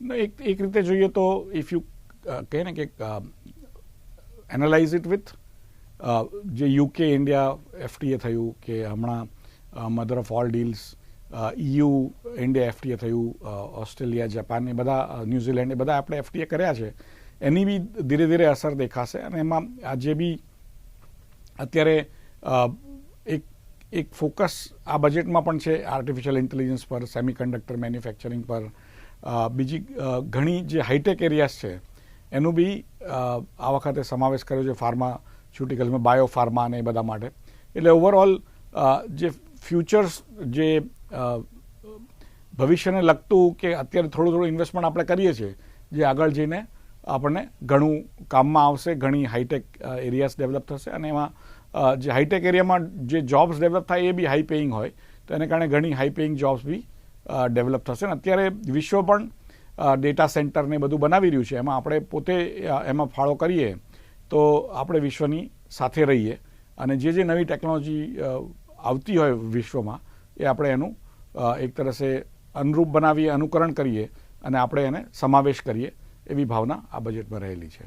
એક રીતે જોઈએ તો ઇફ યુ કહે ને કે એનાલાઇઝ ઇટ વિથ જે યુકે ઇન્ડિયા એફટીએ થયું કે હમણાં mother of all deals EU India FTA થયું, ઓસ્ટ્રેલિયા, જાપાન એ બધા, ન્યૂઝીલેન્ડ એ બધા આપણે એફટીએ કર્યા છે, એની બી ધીરે ધીરે અસર દેખાશે. અને એમાં આજે બી અત્યારે એક ફોકસ આ બજેટમાં પણ છે આર્ટિફિશિયલ ઇન્ટેલિજન્સ પર, સેમિકન્ડક્ટર મેન્યુફેક્ચરિંગ પર, બીજી ઘણી જે હાઈટેક એરિયાઝ છે એનું બી આ વખતે સમાવેશ કર્યો છે ફાર્માસ્યુટિકલ્સમાં, બાયો ફાર્મા અને એ બધા માટે. એટલે ઓવરઓલ જે ફ્યુચર્સ, જે ભવિષ્યને લગતું કે અત્યારે થોડું ઇન્વેસ્ટમેન્ટ આપણે કરીએ છીએ, જે આગળ જઈને આપણને ઘણું કામમાં આવશે, ઘણી હાઈટેક એરિયાઝ ડેવલપ થશે. અને એમાં જે હાઈટેક એરિયામાં જે જોબ્સ ડેવલપ થાય એ બી હાઈ પેઇંગ હોય, તો એને કારણે ઘણી હાઈ પેઇંગ જોબ્સ બી ડેવલપ થશે. અને અત્યારે વિશ્વ પણ ડેટા સેન્ટર ને બધું બનાવી રહ્યું છે, એમાં આપણે પોતે એમાં ફાળો કરીએ તો આપણે વિશ્વની સાથે રહીએ અને જે નવી ટેકનોલોજી આવતી હોય વિશ્વમાં એ આપણે એનું એક તરસે અનુરૂપ બનાવીએ, અનુકરણ કરીએ અને આપણે એને સમાવેશ કરીએ, એવી ભાવના આ બજેટમાં રહેલી છે.